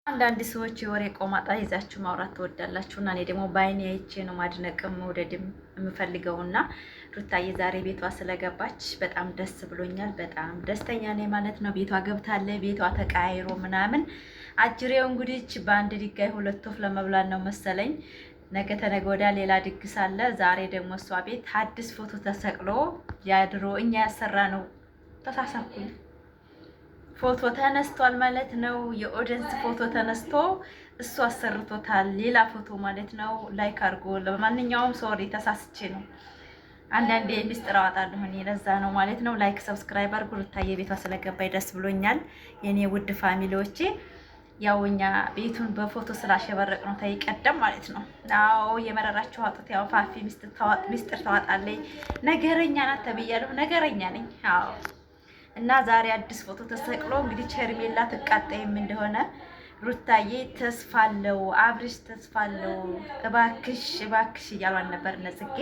አንዳንድ ሰዎች የወሬ ቆማጣ ይዛችሁ ማውራት ትወዳላችሁና እኔ ደግሞ በአይኔ አይቼ ነው ማድነቅም መውደድም የምፈልገውና ሩታዬ ዛሬ ቤቷ ስለገባች በጣም ደስ ብሎኛል። በጣም ደስተኛ ነኝ ማለት ነው። ቤቷ ገብታለች። ቤቷ ተቃይሮ ምናምን አጅሬው እንግዲህ በአንድ ድንጋይ ሁለት ወፍ ለመብላት ነው መሰለኝ። ነገ ተነገ ወዲያ ሌላ ድግስ አለ። ዛሬ ደግሞ እሷ ቤት አዲስ ፎቶ ተሰቅሎ ያድሮ እኛ ያሰራ ነው ተሳሳኩኝ ፎቶ ተነስቷል ማለት ነው። የኦዲየንስ ፎቶ ተነስቶ እሱ አሰርቶታል። ሌላ ፎቶ ማለት ነው። ላይክ አድርጎ ለማንኛውም ሶሪ ተሳስቼ ነው። አንዳንዴ ሚስጥር አወጣለሁ እኔ ለዛ ነው ማለት ነው። ላይክ ሰብስክራይብ አድርጉ። ሩታዬ ቤቷ ስለገባኝ ደስ ብሎኛል። የኔ ውድ ፋሚሊዎቼ ያው እኛ ቤቱን በፎቶ ስላሸበረቅ ነው ታይቀደም ማለት ነው። አዎ የመረራችሁ አጥት ያው ፋፊ ሚስጥር ታወጣለች። ነገረኛ ናት ተብያለሁ። ነገረኛ ነኝ። አዎ እና ዛሬ አዲስ ፎቶ ተሰቅሎ እንግዲህ ቸርሜላ ትቃጠይም እንደሆነ ሩታዬ ተስፋለው፣ አብርሽ ተስፋለው፣ እባክሽ እባክሽ እያሏን ነበር ነጽጌ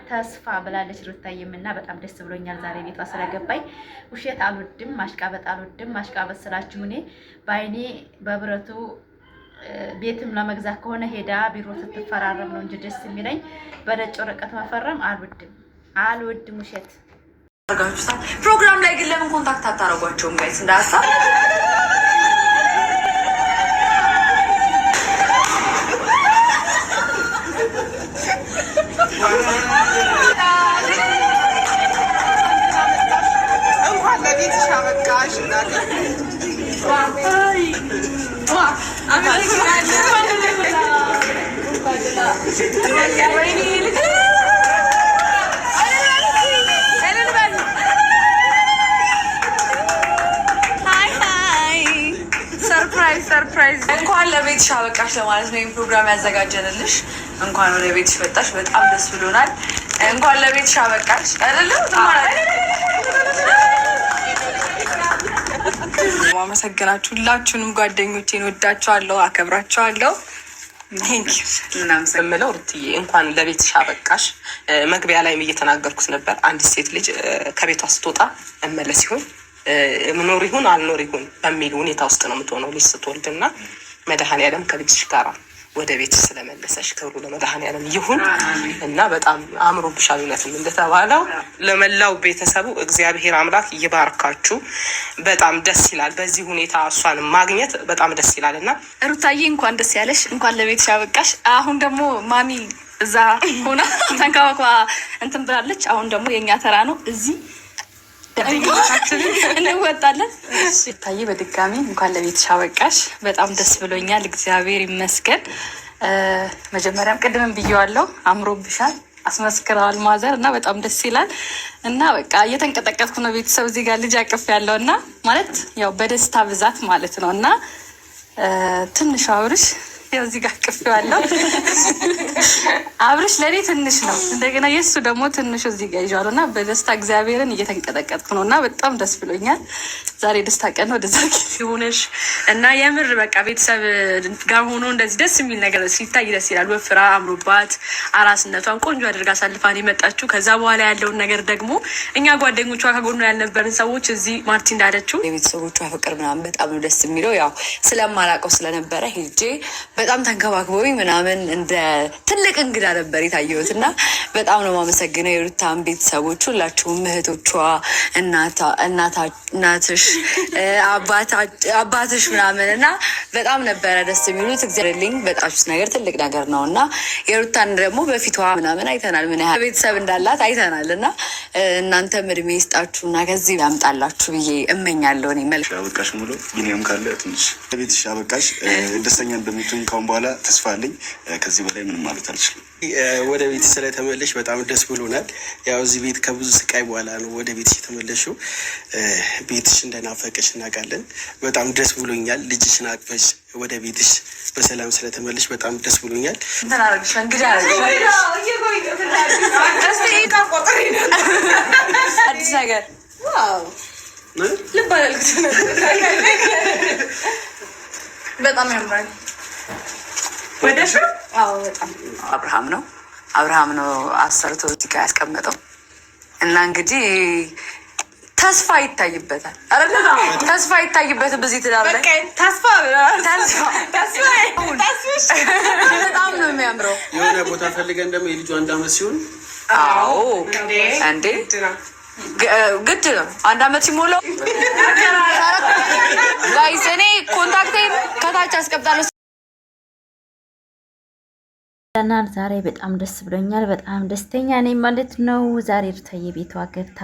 ተስፋ ብላለች ሩታዬም እና በጣም ደስ ብሎኛል ዛሬ ቤቷ ስለገባኝ። ውሸት አልወድም፣ ማሽቃበጥ አልወድም። ማሽቃበጥ ስላችሁ እኔ በአይኔ በብረቱ ቤትም ለመግዛት ከሆነ ሄዳ ቢሮ ስትፈራረም ነው እንጂ ደስ የሚለኝ በነጭ ወረቀት መፈረም አልወድም ውሸት ፕሮግራም ላይ ግን ለምን ኮንታክት አታረጓቸውም? ጋይስ እንዳሳ እንኳን ለቤትሽ አበቃሽ። ሰርፕራይዝ እንኳን ለቤትሽ አበቃሽ ለማለት ነው ይሄን ፕሮግራም ያዘጋጀንልሽ። እንኳን ወደ ቤትሽ መጣሽ፣ በጣም ደስ ብሎናል። እንኳን ለቤትሽ አበቃሽ አይደለም ማመሰግናችሁ። ሁላችሁንም ጓደኞቼን ወዳችኋለሁ፣ አከብራችኋለሁ። ቴንኪው እናመሰግናለሁ። ሩትዬ እንኳን ለቤትሽ አበቃሽ። መግቢያ ላይም እየተናገርኩት ነበር። አንድ ሴት ልጅ ከቤቷ ስትወጣ እመለስ ይሁን ምኖር ይሁን አልኖር ይሁን በሚል ሁኔታ ውስጥ ነው የምትሆነው ልጅ ስትወልድና መድኃኔዓለም ከልጅሽ ጋር ወደ ቤት ስለመለሰሽ ክብሩ ለመድኃኔዓለም ይሁን እና በጣም አምሮብሻል። እውነትም እንደተባለው ለመላው ቤተሰቡ እግዚአብሔር አምላክ ይባርካችሁ። በጣም ደስ ይላል። በዚህ ሁኔታ እሷን ማግኘት በጣም ደስ ይላል እና ሩታዬ እንኳን ደስ ያለሽ፣ እንኳን ለቤትሽ አበቃሽ። አሁን ደግሞ ማሚ እዛ ሆና ተንከባክባ እንትን ብላለች። አሁን ደግሞ የእኛ ተራ ነው እዚህ እንወጣለን። ታይ በድጋሚ እንኳን ለቤትሽ አበቃሽ። በጣም ደስ ብሎኛል። እግዚአብሔር ይመስገን። መጀመሪያም ቅድምም ብዬዋለሁ፣ አምሮብሻል፣ አስመስክረዋል ማዘር እና በጣም ደስ ይላል እና በቃ እየተንቀጠቀጥኩ ነው። ቤተሰብ እዚህ ጋር ልጅ አቅፍ ያለው እና ማለት ያው በደስታ ብዛት ማለት ነው እና ትንሽ አብርሽ ያው እዚህ ጋር አቅፌዋለሁ። አብርሽ ለኔ ትንሽ ነው፣ እንደገና የሱ ደግሞ ትንሹ እዚህ ጋር ይዣለሁ እና በደስታ እግዚአብሔርን እየተንቀጠቀጥኩ ነው እና በጣም ደስ ብሎኛል። ዛሬ ደስታ ቀን ነው። ወደዛ ሆነሽ እና የምር በቃ ቤተሰብ ጋር ሆኖ እንደዚህ ደስ የሚል ነገር ሲታይ ደስ ይላል። ወፍራ አምሮባት አራስነቷን ቆንጆ አድርጋ አሳልፋን የመጣችው። ከዛ በኋላ ያለውን ነገር ደግሞ እኛ ጓደኞቿ ከጎኗ ያልነበርን ሰዎች እዚህ ማርቲ እንዳለችው የቤተሰቦቿ ፍቅር ምናምን በጣም ነው ደስ የሚለው። ያው ስለማላውቀው ስለነበረ ሄጄ በጣም ተንከባክበውኝ ምናምን እንደ ትልቅ እንግዳ ነበር የታየሁት እና በጣም ነው የማመሰግነው የሩታን ቤተሰቦች ሁላችሁም፣ እህቶቿ፣ እናትሽ፣ አባትሽ ምናምን እና በጣም ነበረ ደስ የሚሉት። እግዚአብሔርልኝ በጣችሁት ነገር ትልቅ ነገር ነው እና የሩታን ደግሞ በፊቷ ምናምን አይተናል፣ ምን ያህል ቤተሰብ እንዳላት አይተናል እና እናንተም እድሜ ይስጣችሁ እና ከዚህ ያምጣላችሁ ብዬ እመኛለሁ። እኔ መልካም አበቃሽ ሙሉ ቢኒያም ካለ ትንሽ ቤትሽ አበቃሽ። ደስተኛ እንደምትሆኝ ካሁን በኋላ ተስፋ አለኝ። ከዚህ በላይ ምንም ማለት አልችልም። ወደ ቤት ስለተመለሽ በጣም ደስ ብሎናል። ያው እዚህ ቤት ከብዙ ስቃይ በኋላ ነው ወደ ቤትሽ የተመለሽው። ቤትሽ እንደናፈቀሽ እናውቃለን። በጣም ደስ ብሎኛል። ልጅሽን አቅፈሽ ወደ ቤትሽ በሰላም ስለተመለሽ በጣም ደስ ብሎኛል። አዲስ ነገር በጣም ያምራል። ወደሽ በጣም አብርሃም ነው አሰርቶ እዚህ ጋር ያስቀመጠው እና እንግዲህ ተስፋ ይታይበታል አይደል? ተስፋ ይታይበት በዚህ ትዳር ላይ ተስፋ በጣም ነው የሚያምረው። የሆነ ቦታ ፈልገን ደግሞ የልጁ 1 ዓመት ሲሆን አዎ እንዴ ግድ ነው 1 ዓመት ሲሞላው ጋይስ እኔ ኮንታክቴን ከታች አስቀምጣለሁ። ዛሬ በጣም ደስ ብሎኛል። በጣም ደስተኛ ነኝ ማለት ነው። ዛሬ ሩታዬ ቤቷ ገብታ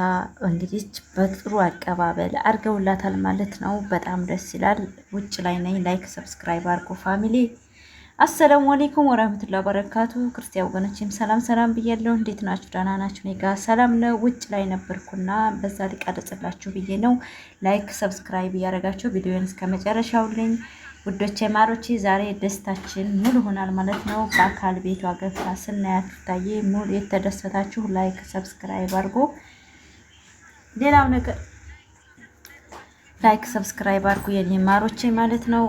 እንግዲህ በጥሩ አቀባበል አድርገውላታል ማለት ነው። በጣም ደስ ይላል። ውጭ ላይ ነኝ። ላይክ ሰብስክራይብ አድርጎ ፋሚሊ። አሰላሙ አለይኩም ወራህመቱላሂ ወበረካቱ። ክርስቲያን ወገኖችም ሰላም ሰላም ብያለሁ። እንዴት ናችሁ? ደህና ናችሁ? እኔ ጋር ሰላም ነው። ውጭ ላይ ነበርኩና በዛ ሊቀርጽላችሁ ብዬ ነው። ላይክ ሰብስክራይብ እያደረጋችሁ ቪዲዮን እስከ መጨረሻው ልኝ ውዶቼ ማሮቼ ዛሬ ደስታችን ሙሉ ሆናል ማለት ነው። በአካል ቤቷ ገብታ ስናያት ሩታዬ ሙሉ የተደሰታችሁ ላይክ ሰብስክራይብ አድርጎ ሌላው ነገር ላይክ ሰብስክራይብ አድርጉ የኔ ማሮቼ ማለት ነው።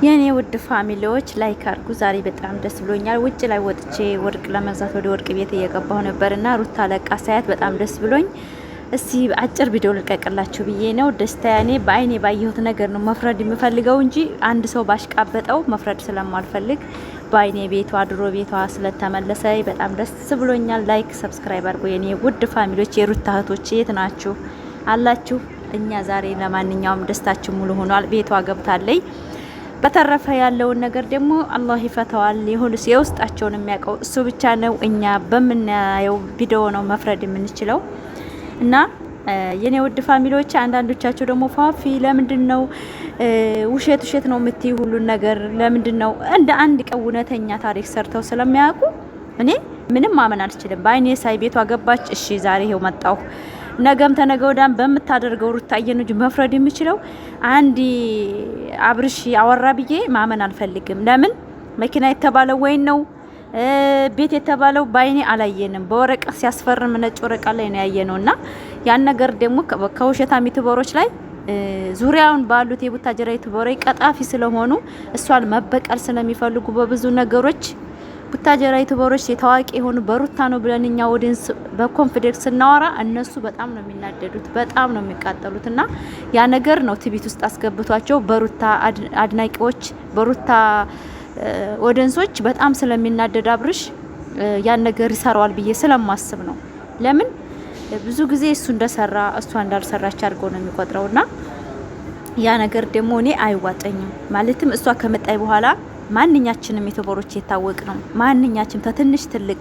የኔ ውድ ፋሚሊዎች ላይክ አድርጉ። ዛሬ በጣም ደስ ብሎኛል። ውጭ ላይ ወጥቼ ወርቅ ለመግዛት ወደ ወርቅ ቤት እየገባሁ ነበርና ሩታ ለቃ ሳያት በጣም ደስ ብሎኝ እስቲ አጭር ቪዲዮ ልቀቅላችሁ ብዬ ነው። ደስታ ያኔ በአይኔ ባየሁት ነገር ነው መፍረድ የምፈልገው እንጂ አንድ ሰው ባሽቃበጠው መፍረድ ስለማልፈልግ በአይኔ ቤቷ ድሮ ቤቷ ስለተመለሰ በጣም ደስ ብሎኛል። ላይክ ሰብስክራይብ አድርጉ የኔ ውድ ፋሚሊዎች። የሩታ እህቶች የት ናችሁ አላችሁ? እኛ ዛሬ ለማንኛውም ደስታችን ሙሉ ሆኗል። ቤቷ ገብታለች። በተረፈ ያለውን ነገር ደግሞ አላህ ይፈታዋል። ይሁንስ የውስጣቸውን የሚያውቀው እሱ ብቻ ነው። እኛ በምናየው ቪዲዮ ነው መፍረድ የምንችለው። እና የኔ ውድ ፋሚሊዎች አንዳንዶቻችሁ ደግሞ ፋፊ ለምንድን ነው ውሸት ነው የምትይ ሁሉን ነገር ለምንድን ነው እንደ አንድ ቀን እውነተኛ ታሪክ ሰርተው ስለሚያውቁ እኔ ምንም ማመን አልችልም። በአይኔ ሳይ ቤቷ ገባች። እሺ ዛሬ ይሄው መጣሁ። ነገም ተነገ ወዲያም በምታደርገው ሩታዬ ነው እንጂ መፍረድ የምችለው አንድ አብርሽ አወራ ብዬ ማመን አልፈልግም። ለምን መኪና የተባለው ወይን ነው ቤት የተባለው ባይኔ አላየንም። በወረቀት ሲያስፈርም ነጭ ወረቀት ላይ ነው ያየነውና ያን ነገር ደግሞ ከውሸታም ዩቲዩበሮች ላይ ዙሪያውን ባሉት የቡታጀራ ዩቲዩበሮች ቀጣፊ ስለሆኑ እሷን መበቀል ስለሚፈልጉ በብዙ ነገሮች ቡታጀራ ዩቲዩበሮች የታዋቂ የሆኑ በሩታ ነው ብለን እኛ ኦዲየንስ በኮንፊደንስ ስናወራ እነሱ በጣም ነው የሚናደዱት፣ በጣም ነው የሚቃጠሉትና ያ ነገር ነው ትቢት ውስጥ አስገብቷቸው በሩታ አድናቂዎች በሩታ ኦዲየንሶች በጣም ስለሚናደድ አብርሽ ያን ነገር ይሰራዋል ብዬ ስለማስብ ነው። ለምን ብዙ ጊዜ እሱ እንደሰራ እሷ እንዳልሰራች አድርጎ ነው የሚቆጥረውና ያ ነገር ደግሞ እኔ አይዋጠኝም። ማለትም እሷ ከመጣይ በኋላ ማንኛችንም ዩቲዩበሮች የታወቅ ነው። ማንኛችንም ተትንሽ ትልቅ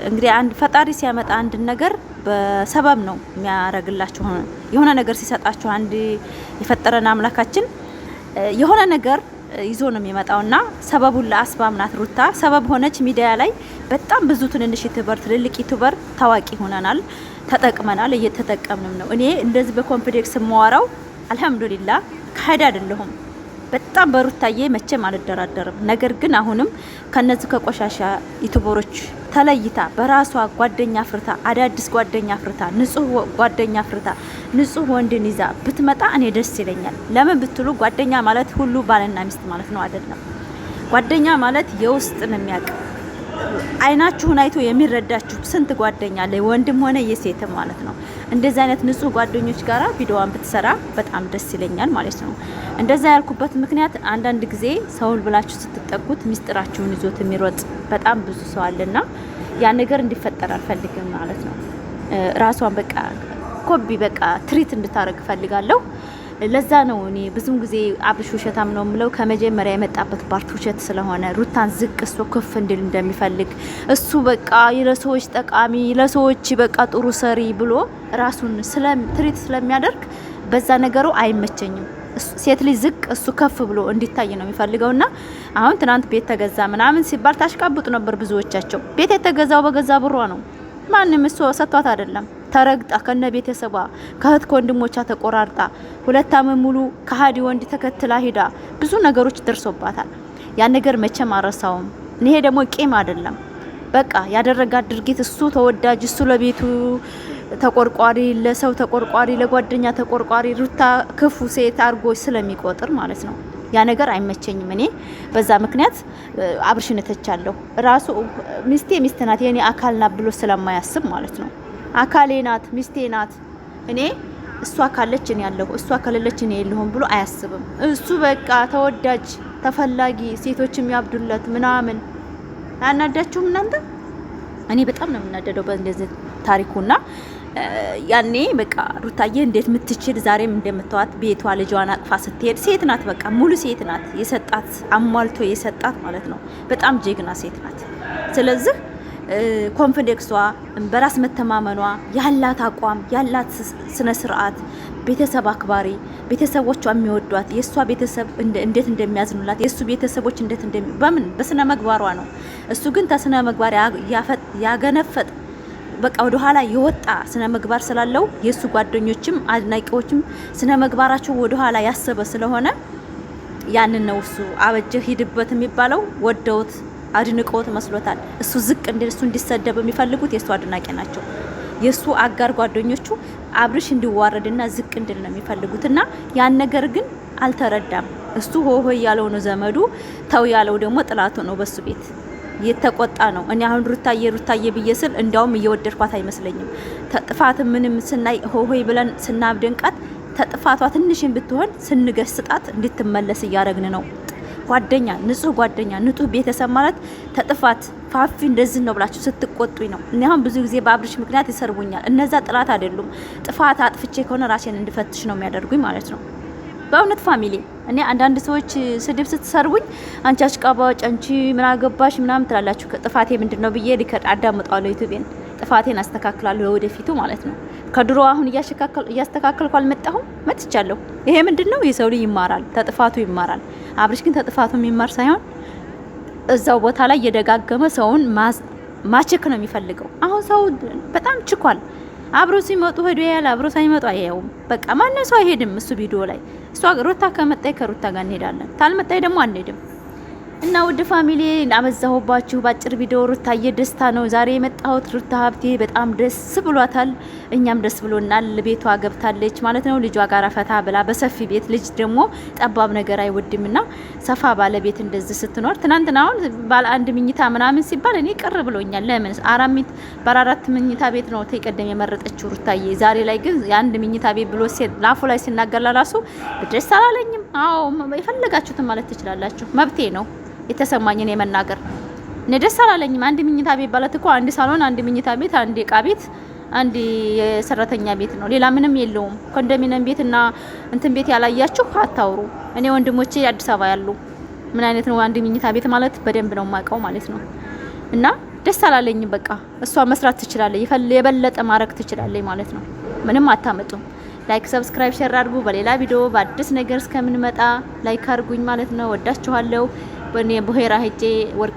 እንግዲህ አንድ ፈጣሪ ሲያመጣ አንድ ነገር በሰበብ ነው የሚያረግላችሁ። የሆነ ነገር ሲሰጣችሁ አንድ የፈጠረን አምላካችን የሆነ ነገር ይዞ ነው የሚመጣውና ሰበቡን ለአስባብ ናት ሩታ ሰበብ ሆነች። ሚዲያ ላይ በጣም ብዙ ትንንሽ ዩቲዩበር ትልልቅ ዩቲዩበር ታዋቂ ሆነናል፣ ተጠቅመናል፣ እየተጠቀምንም ነው። እኔ እንደዚህ በኮንፊደንስ የማወራው አልহামዱሊላህ ካዳ አይደለሁም። በጣም በሩታዬ መቼም አልደራደርም። ነገር ግን አሁንም ከነዚህ ከቆሻሻ ዩቲዩበሮች ተለይታ በራሷ ጓደኛ ፍርታ አዳዲስ ጓደኛ ፍርታ ንጹህ ጓደኛ ፍርታ ንጹህ ወንድን ይዛ ብትመጣ እኔ ደስ ይለኛል። ለምን ብትሉ ጓደኛ ማለት ሁሉ ባልና ሚስት ማለት ነው አይደለም። ጓደኛ ማለት የውስጥን የሚያውቅ አይናችሁን አይቶ የሚረዳችሁ ስንት ጓደኛ አለ፣ ወንድም ሆነ የሴትም ማለት ነው። እንደዚህ አይነት ንጹህ ጓደኞች ጋራ ቪዲዮዋን ብትሰራ በጣም ደስ ይለኛል ማለት ነው። እንደዛ ያልኩበት ምክንያት አንዳንድ ጊዜ ሰውን ብላችሁ ስትጠጉት ሚስጥራችሁን ይዞት የሚሮጥ በጣም ብዙ ሰው አለና ያ ነገር እንዲፈጠር አልፈልግም ማለት ነው። ራሷን በቃ ኮቢ በቃ ትሪት እንድታረግ ፈልጋለሁ። ለዛ ነው እኔ ብዙም ጊዜ አብርሽ ውሸታም ነው የምለው። ከመጀመሪያ የመጣበት ፓርት ውሸት ስለሆነ ሩታን ዝቅ እሱ ከፍ እንድል እንደሚፈልግ እሱ በቃ ለሰዎች ጠቃሚ ለሰዎች በቃ ጥሩ ሰሪ ብሎ ራሱን ትሪት ስለሚያደርግ በዛ ነገሩ አይመቸኝም። ሴት ልጅ ዝቅ እሱ ከፍ ብሎ እንዲታይ ነው የሚፈልገውና አሁን ትናንት ቤት ተገዛ ምናምን ሲባል ታሽቃብጡ ነበር ብዙዎቻቸው። ቤት የተገዛው በገዛ ብሯ ነው። ማንም እሱ ሰጥቷት አይደለም። ተረግጣ ከነ ቤተሰቧ ከእህት ከወንድሞቿ ተቆራርጣ 2 ዓመት ሙሉ ከሃዲ ወንድ ተከትላ ሄዳ ብዙ ነገሮች ደርሶባታል። ያን ነገር መቼም አረሳውም። ይሄ ደግሞ ቂም አይደለም። በቃ ያደረጋት ድርጊት እሱ ተወዳጅ እሱ ለቤቱ ተቆርቋሪ ለሰው ተቆርቋሪ ለጓደኛ ተቆርቋሪ ሩታ ክፉ ሴት አርጎ ስለሚቆጥር ማለት ነው። ያ ነገር አይመቸኝም። እኔ በዛ ምክንያት አብርሽን ተቻለሁ። ራሱ ሚስቴ ሚስት ናት የኔ አካል ናት ብሎ ስለማያስብ ማለት ነው። አካሌ ናት፣ ሚስቴ ናት። እኔ እሷ ካለች እኔ ያለሁ እሷ ከሌለች እኔ የለሁም ብሎ አያስብም። እሱ በቃ ተወዳጅ ተፈላጊ ሴቶች የሚያብዱለት ምናምን አናዳችሁም እናንተ? እኔ በጣም ነው የምናደደው በእንደዚህ ታሪኩና ያኔ በቃ ሩታዬ እንዴት ምትችል ዛሬም እንደምታዋት ቤቷ ልጇን አቅፋ ስትሄድ ሴት ናት፣ በቃ ሙሉ ሴት ናት። የሰጣት አሟልቶ የሰጣት ማለት ነው። በጣም ጀግና ሴት ናት። ስለዚህ ኮንፊደንሷ፣ በራስ መተማመኗ፣ ያላት አቋም፣ ያላት ስነ ስርዓት፣ ቤተሰብ አክባሪ፣ ቤተሰቦቿ የሚወዷት፣ የእሷ ቤተሰብ እንዴት እንደሚያዝኑላት፣ የእሱ ቤተሰቦች እንዴት በምን በስነ ምግባሯ ነው። እሱ ግን ተስነ ምግባር ያገነፈጥ በቃ ወደ ኋላ የወጣ ስነ ምግባር ስላለው የእሱ ጓደኞችም አድናቂዎችም ስነ ምግባራቸው ወደ ኋላ ያሰበ ስለሆነ ያንን ነው እሱ አበጀህ ሂድበት የሚባለው ወደውት አድንቆት መስሎታል። እሱ ዝቅ እንዲል እሱ እንዲሰደብ የሚፈልጉት የእሱ አድናቂ ናቸው። የእሱ አጋር ጓደኞቹ አብርሽ እንዲዋረድና ዝቅ እንዲል ነው የሚፈልጉትና ያን ነገር ግን አልተረዳም። እሱ ሆሆ ያለው ነው ዘመዱ፣ ተው ያለው ደግሞ ጥላቱ ነው። በሱ ቤት የተቆጣ ነው። እኔ አሁን ሩታዬ ብዬ ስል እንዲያውም እየወደድኳት አይመስለኝም። ተጥፋት ምንም ስናይ ሆሆይ ብለን ስናብደንቃት ተጥፋቷ ትንሽን ብትሆን ስንገስጣት እንድትመለስ እያረግን ነው። ጓደኛ፣ ንጹህ ጓደኛ፣ ንጹህ ቤተሰብ ማለት ተጥፋት ፋፊ እንደዚህ ነው ብላችሁ ስትቆጡኝ ነው። እኔ አሁን ብዙ ጊዜ በአብርሽ ምክንያት ይሰርቡኛል። እነዛ ጥላት አይደሉም። ጥፋት አጥፍቼ ከሆነ ራሴን እንድፈትሽ ነው የሚያደርጉኝ ማለት ነው። በእውነት ፋሚሊ እኔ አንዳንድ ሰዎች ስድብ ስትሰርቡኝ አንቺ አሽቃባጭ፣ አንቺ ምን አገባሽ ምናምን ትላላችሁ። ጥፋቴ ምንድነው ብዬ አዳምጣለሁ። ዩቲዩብን ጥፋቴን አስተካክላለሁ ለወደፊቱ ማለት ነው። ከድሮ አሁን እያስተካከልኩ አልመጣሁም፣ መጥቻለሁ። ይሄ ምንድነው? የሰው ልጅ ይማራል፣ ተጥፋቱ ይማራል። አብርሽ ግን ተጥፋቱ የሚማር ሳይሆን እዛው ቦታ ላይ እየደጋገመ ሰውን ማቸክ ነው የሚፈልገው። አሁን ሰው በጣም ችኳል። አብሮ ሲመጡ ሄዶ ያለ አብሮ ሳይመጡ አያየውም። በቃ ማንም ሰው አይሄድም እሱ ቪዲዮ ላይ። እሷ ሩታ ከመጣይ ከሩታ ጋር እንሄዳለን፣ ታልመጣይ ደግሞ አንሄድም። እና ውድ ፋሚሊ አበዛሁባችሁ ባጭር ቪዲዮ። ሩታዬ ደስታ ነው ዛሬ የመጣሁት። ሩታ ሀብቴ በጣም ደስ ብሏታል፣ እኛም ደስ ብሎናል። ቤቷ ገብታለች ማለት ነው። ልጇ ጋር ፈታ ብላ በሰፊ ቤት፣ ልጅ ደግሞ ጠባብ ነገር አይወድምና ሰፋ ባለ ቤት እንደዚህ ስትኖር፣ ትናንትና አሁን ባለ አንድ ምኝታ ምናምን ሲባል እኔ ቅር ብሎኛል። ለምን በአራት ምኝታ ቤት ነው ተቀደም የመረጠችው ሩታዬ። ዛሬ ላይ ግን የአንድ ምኝታ ቤት ብሎ ላፉ ላይ ሲናገር ለራሱ ደስ አላለኝም። አዎ የፈለጋችሁትን ማለት ትችላላችሁ፣ መብቴ ነው የተሰማኝን የመናገር። እኔ ደስ አላለኝም። አንድ ምኝታ ቤት ማለት እኮ አንድ ሳሎን፣ አንድ ምኝታ ቤት፣ አንድ ዕቃ ቤት፣ አንድ የሰራተኛ ቤት ነው። ሌላ ምንም የለውም። ኮንዶሚኒየም ቤትና እንትን ቤት ያላያችሁ አታውሩ። እኔ ወንድሞቼ አዲስ አበባ ያሉ ምን አይነት ነው አንድ ምኝታ ቤት ማለት በደንብ ነው የማውቀው ማለት ነው። እና ደስ አላለኝም። በቃ እሷ መስራት ትችላለች፣ የበለጠ ማድረግ ትችላለች ማለት ነው። ምንም አታመጡም። ላይክ፣ ሰብስክራይብ፣ ሼር አድርጉ። በሌላ ቪዲዮ በአዲስ ነገር እስከምንመጣ ላይክ አድርጉኝ ማለት ነው። ወዳችኋለሁ። በእኔ ቦሄራ ሄጄ ወርቅ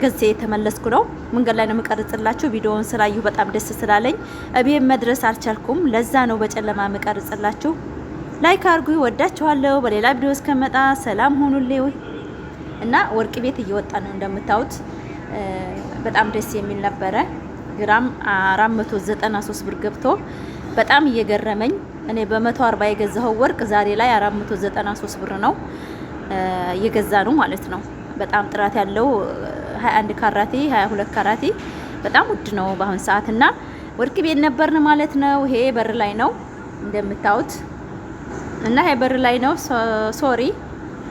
ገዝቼ የተመለስኩ ነው። መንገድ ላይ ነው የምቀርጽላችሁ። ቪዲዮውን ስላየሁ በጣም ደስ ስላለኝ እቤት መድረስ አልቻልኩም። ለዛ ነው በጨለማ የምቀርጽላችሁ። ላይክ አድርጉ። ወዳችኋለሁ። በሌላ ቪዲዮ እስከመጣ ሰላም ሆኑልኝ። እና ወርቅ ቤት እየወጣ ነው እንደምታዩት። በጣም ደስ የሚል ነበረ። ግራም 493 ብር ገብቶ በጣም እየገረመኝ፣ እኔ በ140 የገዛው ወርቅ ዛሬ ላይ 493 ብር ነው እየገዛ ነው ማለት ነው። በጣም ጥራት ያለው 21 ካራቴ 22 ካራቴ በጣም ውድ ነው በአሁን ሰዓት። እና ወርቅ ቤት ነበርን ማለት ነው። ይሄ በር ላይ ነው እንደምታዩት። እና ይሄ በር ላይ ነው። ሶሪ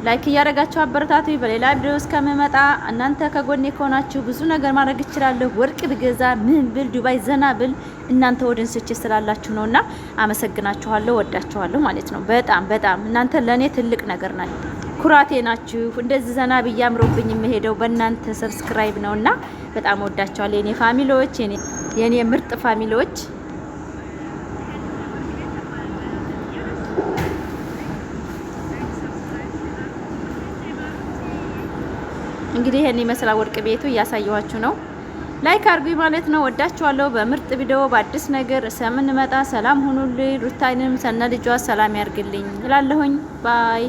ላይክ እያደረጋችሁ አበረታቱ። በሌላ ቪዲዮ እስከምመጣ እናንተ ከጎኔ ከሆናችሁ ብዙ ነገር ማድረግ እችላለሁ። ወርቅ ብገዛ ምን ብል ዱባይ ዘና ብል እናንተ ወደንስቼ ስላላችሁ ነውና አመሰግናችኋለሁ፣ ወዳችኋለሁ ማለት ነው። በጣም እናንተ ለኔ ትልቅ ነገር ናችሁ፣ ኩራቴ ናችሁ። እንደዚህ ዘና ብዬ አምሮብኝ የምሄደው በእናንተ ሰብስክራይብ ነውና በጣም ወዳችኋለሁ የኔ ፋሚሊዎች፣ የኔ ምርጥ ፋሚሊዎች። እንግዲህ ይሄን ይመስላል ወርቅ ቤቱ እያሳየኋችሁ ነው። ላይክ አድርጉኝ ማለት ነው። ወዳችኋለሁ። በምርጥ ቪዲዮ በአዲስ ነገር እስከምንመጣ ሰላም ሁኑልኝ። ሩታይንም ሰነ ልጇ ሰላም ያርግልኝ እላለሁኝ። ባይ